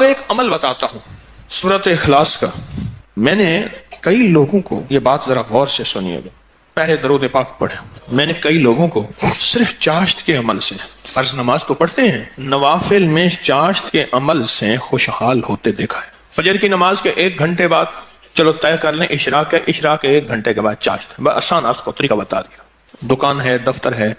ایک عمل بتاتا ہوں سورۃ اخلاص کا. میں نے کئی لوگوں کو، یہ بات ذرا غور سے سنیے گا، پہلے درود پاک پڑھے. میں نے کئی لوگوں کو صرف چاشت کے عمل سے، فرض نماز تو پڑھتے ہیں، نوافل میں چاشت کے عمل سے خوشحال ہوتے دیکھا ہے. فجر کی نماز کے 1 گھنٹے بعد چلو طے کر لیں اشراق ہے، اشراق کے 1 گھنٹے کے بعد چاشت. بس آسان آپ کو طریقہ بتا دیا. دکان ہے، دفتر ہے،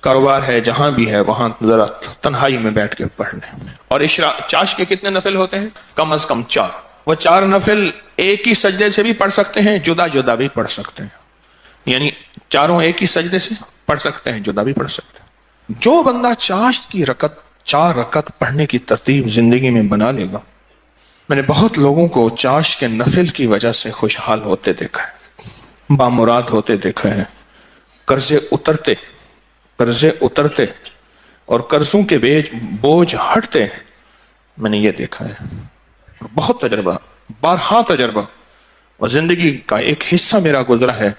کاروبار ہے، جہاں بھی ہے وہاں ذرا تنہائی میں بیٹھ کے پڑھ لیں. اور چاشت کے کتنے نفل ہوتے ہیں؟ کم از کم 4. وہ 4 نفل ایک ہی سجدے سے بھی پڑھ سکتے ہیں، جدا جدا بھی پڑھ سکتے ہیں. یعنی چاروں ایک ہی سجدے سے پڑھ سکتے ہیں، جدا بھی پڑھ سکتے ہیں. جو بندہ چاشت کی 4 رکعت پڑھنے کی ترتیب زندگی میں بنا لے گا، میں نے بہت لوگوں کو چاشت کے نفل کی وجہ سے خوشحال ہوتے دیکھا ہے، بامراد ہوتے دیکھا ہے، قرضے اترتے اور قرضوں کے بوجھ ہٹتے. میں نے یہ دیکھا ہے، بہت تجربہ، بارہا تجربہ، اور زندگی کا ایک حصہ میرا گزرا ہے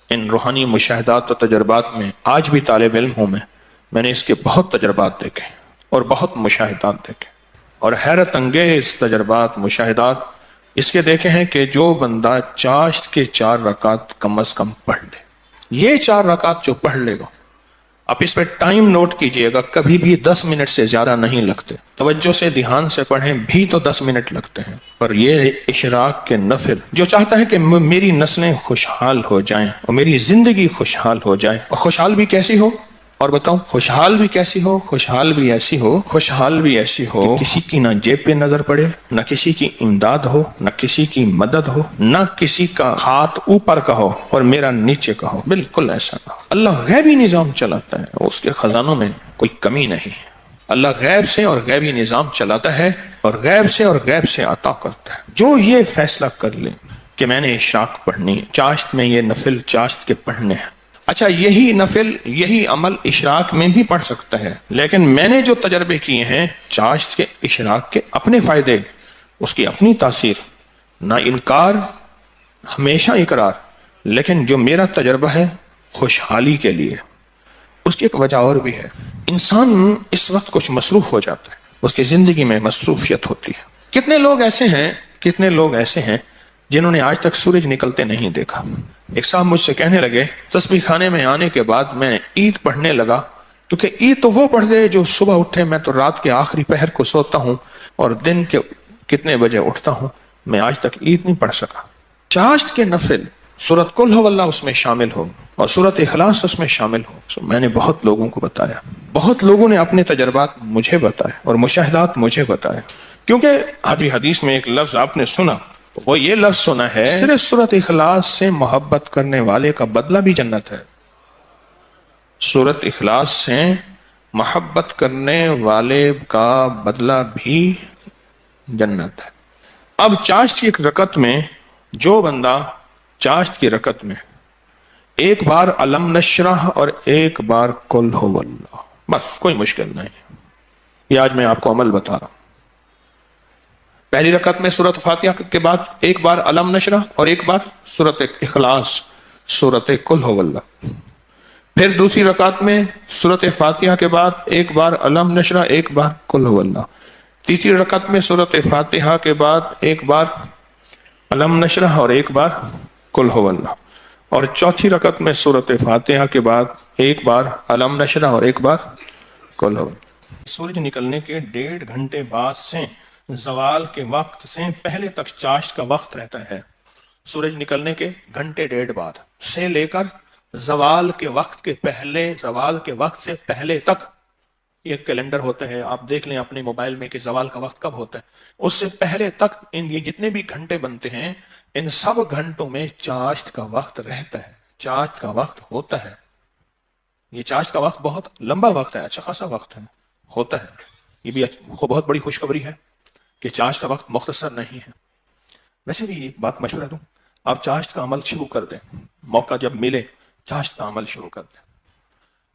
ان روحانی مشاہدات و تجربات میں. آج بھی طالب علم ہوں میں نے اس کے بہت تجربات دیکھے اور بہت مشاہدات دیکھے، اور حیرت انگیز تجربات، مشاہدات اس کے دیکھے ہیں کہ جو بندہ چاشت کے 4 رکعت کم از کم پڑھ لے، یہ 4 رکعت جو پڑھ لے گا، آپ اس پہ ٹائم نوٹ کیجئے گا، کبھی بھی 10 منٹ سے زیادہ نہیں لگتے. توجہ سے دھیان سے پڑھیں بھی تو 10 منٹ لگتے ہیں. پر یہ اشراق کے نفل، جو چاہتا ہے کہ میری نسلیں خوشحال ہو جائیں اور میری زندگی خوشحال ہو جائے، اور خوشحال بھی کیسی ہو، اور بتاؤں خوشحال بھی کیسی ہو، خوشحال بھی ایسی ہو کہ کسی کی نہ جیب پہ نظر پڑے، نہ کسی کی امداد ہو، نہ کسی کی مدد ہو، نہ کسی کا ہاتھ اوپر کا ہو اور میرا نیچے کا ہو. بالکل ایسا نہ ہو. اللہ غیبی نظام چلاتا ہے، اس کے خزانوں میں کوئی کمی نہیں. اللہ غیب سے اور غیبی نظام چلاتا ہے اور غیب سے عطا کرتا ہے. جو یہ فیصلہ کر لے کہ میں نے اشراق پڑھنی ہے، چاشت میں یہ نفل چاشت کے پڑھنے ہیں. اچھا، یہی نفل، یہی عمل اشراق میں بھی پڑھ سکتا ہے، لیکن میں نے جو تجربے کیے ہیں چاشت کے، اشراق کے، اپنے فائدے، اس کی اپنی تاثیر، نہ انکار، ہمیشہ اقرار. لیکن جو میرا تجربہ ہے خوشحالی کے لیے، اس کی ایک وجہ اور بھی ہے. انسان اس وقت کچھ مصروف ہو جاتا ہے، اس کی زندگی میں مصروفیت ہوتی ہے. کتنے لوگ ایسے ہیں جنہوں نے آج تک سورج نکلتے نہیں دیکھا. ایک صاحب مجھ سے کہنے لگے تسبیح خانے میں آنے کے بعد میں عید پڑھنے لگا، کیونکہ عید تو وہ پڑھ دے جو صبح اٹھے، میں تو رات کے آخری پہر کو سوتا ہوں اور دن کے کتنے بجے اٹھتا ہوں، میں آج تک عید نہیں پڑھ سکا. چاشت کے نفل سورۃ قل ھو اللہ اس میں شامل ہو اور سورۃ اخلاص اس میں شامل ہو. میں نے بہت لوگوں کو بتایا، بہت لوگوں نے اپنے تجربات مجھے بتائے اور مشاہدات مجھے بتائے. کیونکہ ابھی حدیث میں ایک لفظ آپ نے سنا، وہ یہ لفظ سنا ہے، صرف سورۃ اخلاص سے محبت کرنے والے کا بدلہ بھی جنت ہے. سورۃ اخلاص سے محبت کرنے والے کا بدلہ بھی جنت ہے. اب چاشت کی ایک رکعت میں جو بندہ چاشت کی رکعت میں 1 بار علم نشرح اور 1 بار قل ھو اللہ، بس کوئی مشکل نہیں. یہ آج میں آپ کو عمل بتا رہا ہوں. پہلی رکعت میں سورۃ فاتحہ کے بعد 1 بار علم نشرح اور 1 بار سورۃ اخلاص، سورۃ قل ھو اللہ. پھر دوسری رکعت میں سورۃ فاتحہ کے بعد 1 بار علم نشرح، 1 بار قل ھو اللہ. تیسری رکعت میں سورۃ فاتحہ کے بعد 1 بار علم نشرح اور 1 بار قل ھو اللہ. اور چوتھی رکعت میں سورۃ فاتحہ کے بعد 1 بار علم نشرح اور 1 بار قل ھو اللہ. سورج نکلنے کے 1.5 گھنٹے بعد سے زوال کے وقت سے پہلے تک چاشت کا وقت رہتا ہے. سورج نکلنے کے 1.5 گھنٹے بعد سے لے کر زوال کے وقت سے پہلے تک یہ کیلنڈر ہوتا ہے، آپ دیکھ لیں اپنے موبائل میں کہ زوال کا وقت کب ہوتا ہے. اس سے پہلے تک یہ جتنے بھی گھنٹے بنتے ہیں، ان سب گھنٹوں میں چاشت کا وقت رہتا ہے، چاشت کا وقت ہوتا ہے. یہ چاشت کا وقت بہت لمبا وقت ہے، اچھا خاصا وقت ہوتا ہے. یہ بھی بہت بڑی خوشخبری ہے کہ چاشت کا وقت مختصر نہیں ہے. ویسے بھی ایک بات مشورہ دوں، آپ چاشت کا عمل شروع کر دیں، موقع جب ملے چاشت کا عمل شروع کر دیں.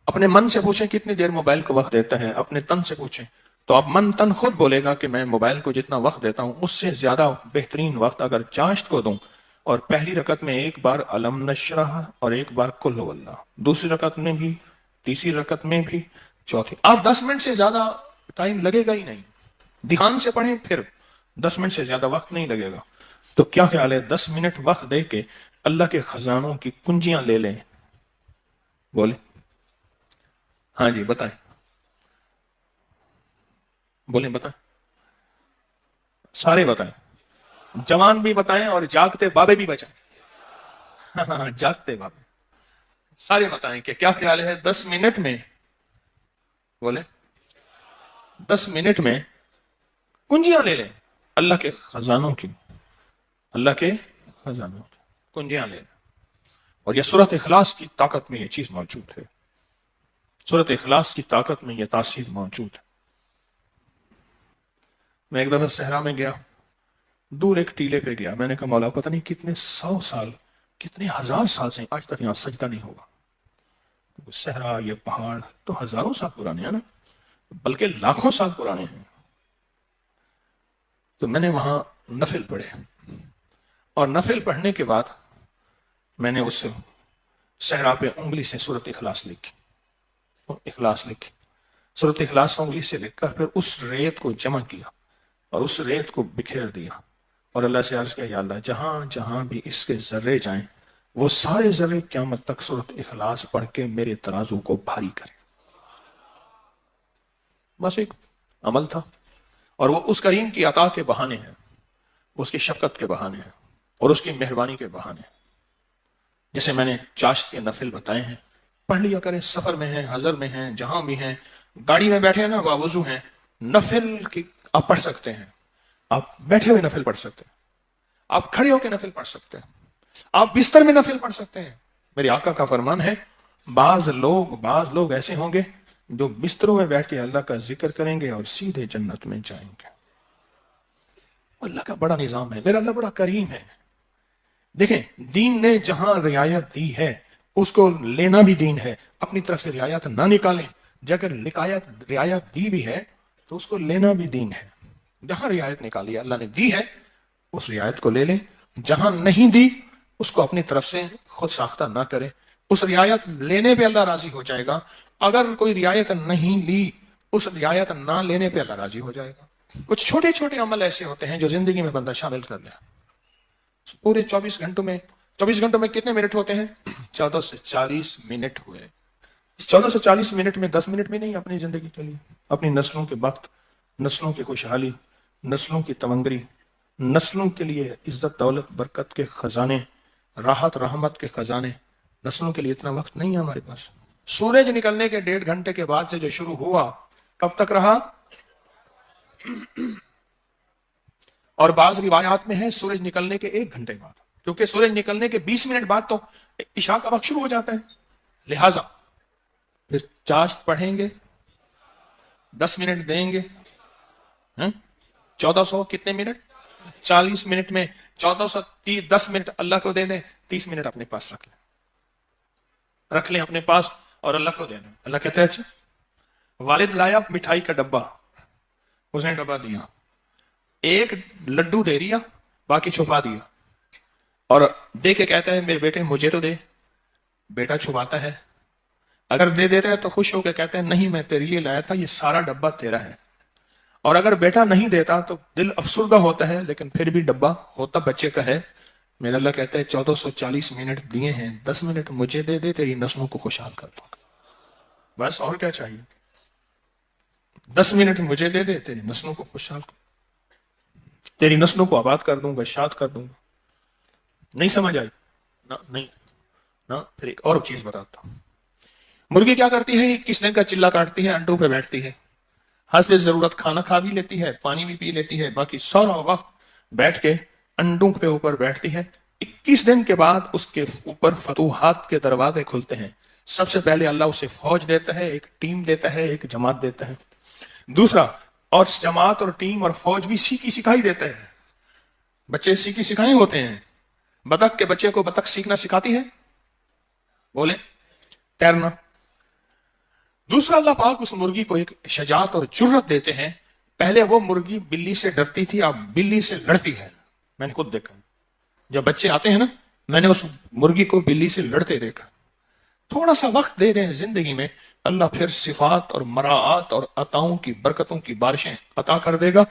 اپنے من سے پوچھیں کتنی دیر موبائل کو وقت دیتا ہے، اپنے تن سے پوچھیں تو آپ من تن خود بولے گا کہ میں موبائل کو جتنا وقت دیتا ہوں اس سے زیادہ بہترین وقت اگر چاشت کو دوں. اور پہلی رکعت میں 1 بار علم نشرح اور 1 بار قل ھو اللہ، دوسری رکعت میں بھی، تیسری رکعت میں بھی، چوتھی. آپ 10 منٹ سے زیادہ ٹائم لگے گا ہی نہیں. دھیان سے پڑھیں، پھر 10 منٹ سے زیادہ وقت نہیں لگے گا. تو کیا خیال ہے 10 منٹ وقت دے کے اللہ کے خزانوں کی کنجیاں لے لیں؟ بولے ہاں جی بتائیں، بولیں بتائیں، سارے بتائیں، جوان بھی بتائیں اور جاگتے بابے بھی بچائیں. ہاں جاگتے بابے سارے بتائیں کہ کیا خیال ہے 10 منٹ میں، بولے 10 منٹ میں کنجیاں لے لیں اللہ کے خزانوں کی، اللہ کے خزانوں کی کنجیاں لے لیں. اور یہ سورۃ اخلاص کی طاقت میں یہ چیز موجود ہے، سورۃ اخلاص کی طاقت میں یہ تاثیر موجود ہے. میں ایک دفعہ صحرا میں گیا، دور ایک ٹیلے پہ گیا، میں نے کہا مولا پتہ نہیں کتنے 100 سال، کتنے 1000 سال سے آج تک یہاں سجدہ نہیں ہوگا. صحرا، یہ پہاڑ تو ہزاروں سال پرانے ہیں نا، بلکہ لاکھوں سال پرانے ہیں. تو میں نے وہاں نفل پڑھے، اور نفل پڑھنے کے بعد میں نے اس صحرا پہ انگلی سے سورۃ اخلاص لکھی، سورۃ اخلاص انگلی سے لکھ کر پھر اس ریت کو جمع کیا اور اس ریت کو بکھیر دیا، اور اللہ سے عرض کیا یا اللہ جہاں جہاں بھی اس کے ذرے جائیں وہ سارے ذرے قیامت تک سورۃ اخلاص پڑھ کے میرے ترازو کو بھاری کریں. بس ایک عمل تھا، اور وہ اس کریم کی عطا کے بہانے ہیں، اس کی شفقت کے بہانے ہیں، اور اس کی مہربانی کے بہانے ہیں. جیسے میں نے چاشت کے نفل بتائے ہیں، پڑھ لیا کریں، سفر میں ہیں، حضر میں ہیں، جہاں بھی ہیں، گاڑی میں بیٹھے ہیں نا، باوضو ہیں، نفل کی آپ پڑھ سکتے ہیں. آپ بیٹھے ہوئے نفل پڑھ سکتے ہیں، آپ کھڑے ہو کے نفل پڑھ سکتے ہیں، آپ بستر میں نفل پڑھ سکتے ہیں. میرے آقا کا فرمان ہے بعض لوگ ایسے ہوں گے جو بستروں میں بیٹھ کے اللہ کا ذکر کریں گے اور سیدھے جنت میں جائیں گے. اللہ کا بڑا نظام ہے، میرا اللہ بڑا کریم ہے. دیکھیں دین نے جہاں رعایت دی ہے اس کو لینا بھی دین ہے، اپنی طرف سے رعایت نہ نکالیں. اگر رعایت دی بھی ہے تو اس کو لینا بھی دین ہے. جہاں رعایت نکالی اللہ نے دی ہے اس رعایت کو لے لیں، جہاں نہیں دی اس کو اپنی طرف سے خود ساختہ نہ کرے. اس رعایت لینے پہ اللہ راضی ہو جائے گا. اگر کوئی رعایت نہیں لی اس رعایت نہ لینے پہ اللہ راضی ہو جائے گا. کچھ چھوٹے چھوٹے عمل ایسے ہوتے ہیں جو زندگی میں بندہ شامل کر لے. پورے 24 گھنٹوں میں کتنے منٹ ہوتے ہیں؟ 14 سے 40 منٹ ہوئے. اس 14 سے 40 منٹ میں 10 منٹ میں نہیں، اپنی زندگی کے لیے، اپنی نسلوں کے وقت، نسلوں کی خوشحالی، نسلوں کی تمنگری، نسلوں کے لیے عزت دولت برکت کے خزانے، راحت رحمت کے خزانے، نسلوں کے لیے اتنا وقت نہیں ہے ہمارے پاس. سورج نکلنے کے 1.5 گھنٹے کے بعد سے جو شروع ہوا کب تک رہا؟ اور بعض روایات میں ہے سورج نکلنے کے 1 گھنٹے بعد، کیونکہ سورج نکلنے کے 20 منٹ بعد تو عشاء کا وقت شروع ہو جاتا ہے. لہذا پھر چاشت پڑھیں گے، 10 منٹ دیں گے، 1400 کتنے منٹ؟ 40 منٹ میں 10 منٹ اللہ کو دے دیں، 30 منٹ اپنے پاس رکھ لیں اپنے پاس اور اللہ کو دے دیں. اللہ کہتے ہیں اچھا والد لایا مٹھائی کا ڈبہ، اس نے ڈبہ دیا، ایک لڈو دے دیا، باقی چھپا دیا، اور دے کے کہتا ہے میرے بیٹے مجھے تو دے. بیٹا چھپاتا ہے، اگر دے دیتا ہے تو خوش ہو کے کہتا ہے نہیں میں تیرے لیے لایا تھا، یہ سارا ڈبہ تیرا ہے. اور اگر بیٹا نہیں دیتا تو دل افسردہ ہوتا ہے، لیکن پھر بھی ڈبہ ہوتا بچے کا ہے. میرا اللہ کہتا ہے 1440 منٹ دیے ہیں، 10 منٹ مجھے دے دے، تیری نسلوں کو خوشحال کر دوں گا. بس اور کیا چاہیے؟ 10 منٹ مجھے دے دے، تیری نسلوں کو خوشحال کر، تیری نسلوں کو آباد کر دوں گا، شاد کر دوں گا. نہیں سمجھ آئی؟ نہیں نا. پھر ایک اور چیز بتاتا ہوں. مرغی کیا کرتی ہے؟ کس دن کا چلا کاٹتی ہے، انڈوں پہ بیٹھتی ہے، حسب ضرورت کھانا کھا بھی لیتی ہے، پانی بھی پی لیتی ہے، باقی سارا وقت بیٹھ کے انڈوں کے اوپر بیٹھتی ہے. 21 دن کے بعد اس کے اوپر فتوحات کے دروازے کھلتے ہیں. سب سے پہلے اللہ اسے فوج دیتا ہے، ایک ٹیم دیتا ہے، ایک جماعت دیتا ہے. دوسرا، اور جماعت اور ٹیم اور فوج بھی سیکھی سکھائی دیتا ہے. بچے سیکھی سکھائے ہوتے ہیں. بطخ کے بچے کو بطخ سیکھنا سکھاتی ہے، بولے تیرنا. دوسرا اللہ پاک اس مرغی کو ایک شجاعت اور جرت دیتے ہیں. پہلے وہ مرغی بلی سے ڈرتی تھی، اب بلی سے لڑتی ہے. میں نے خود دیکھا، جب بچے آتے ہیں نا، میں نے اس مرغی کو بلی سے لڑتے دیکھا. تھوڑا سا وقت دے دیں زندگی میں، اللہ پھر صفات اور مراعات اور عطاؤں کی برکتوں کی بارشیں عطا کر دے گا۔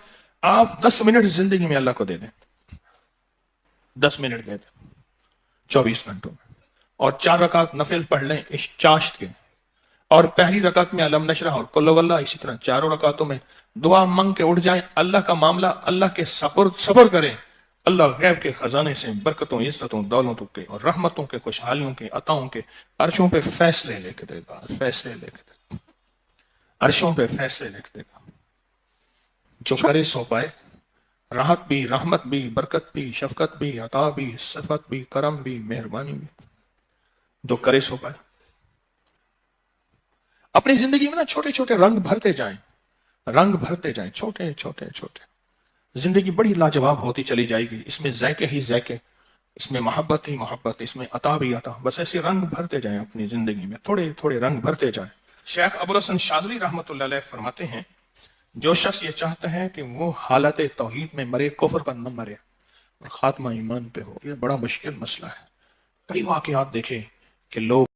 آپ 10 منٹ زندگی میں اللہ کو دے دیں، 10 منٹ دے دیں 24 گھنٹوں میں، اور 4 رکعت نفل پڑھ لیں اس چاشت کے، اور پہلی رکعت میں علم نشرح اور قل ہو اللہ، اسی طرح چاروں رکعتوں میں دعا منگ کے اٹھ جائیں، اللہ کا معاملہ اللہ کے صبر کریں، اللہ غیب کے خزانے سے برکتوں، عزتوں، دولتوں کے اور رحمتوں کے، خوشحالیوں کے، عطاؤں کے عرشوں پہ فیصلے لکھ دے گا، فیصلے لکھ دے گا، عرشوں پہ فیصلے لکھ دے گا۔ جو کرے سو پائے، راحت بھی، رحمت بھی، برکت بھی، شفقت بھی، عطا بھی، صفت بھی، کرم بھی، مہربانی بھی، جو کرے سو پائے۔ اپنی زندگی میں نا چھوٹے چھوٹے رنگ بھرتے جائیں، رنگ بھرتے جائیں، چھوٹے چھوٹے چھوٹے، زندگی بڑی لاجواب ہوتی چلی جائے گی، اس میں ذائقے ہی ذائقے، اس میں محبت ہی محبت، اس میں عطا بھی عطا، بس ایسے رنگ بھرتے جائیں اپنی زندگی میں، تھوڑے تھوڑے رنگ بھرتے جائیں۔ شیخ ابوالحسن شاذلی رحمۃ اللہ علیہ فرماتے ہیں، جو شخص یہ چاہتا ہے کہ وہ حالت توحید میں مرے، کفر پر نہ مرے اور خاتمہ ایمان پہ ہو، یہ بڑا مشکل مسئلہ ہے۔ کئی واقعات دیکھے کہ لوگ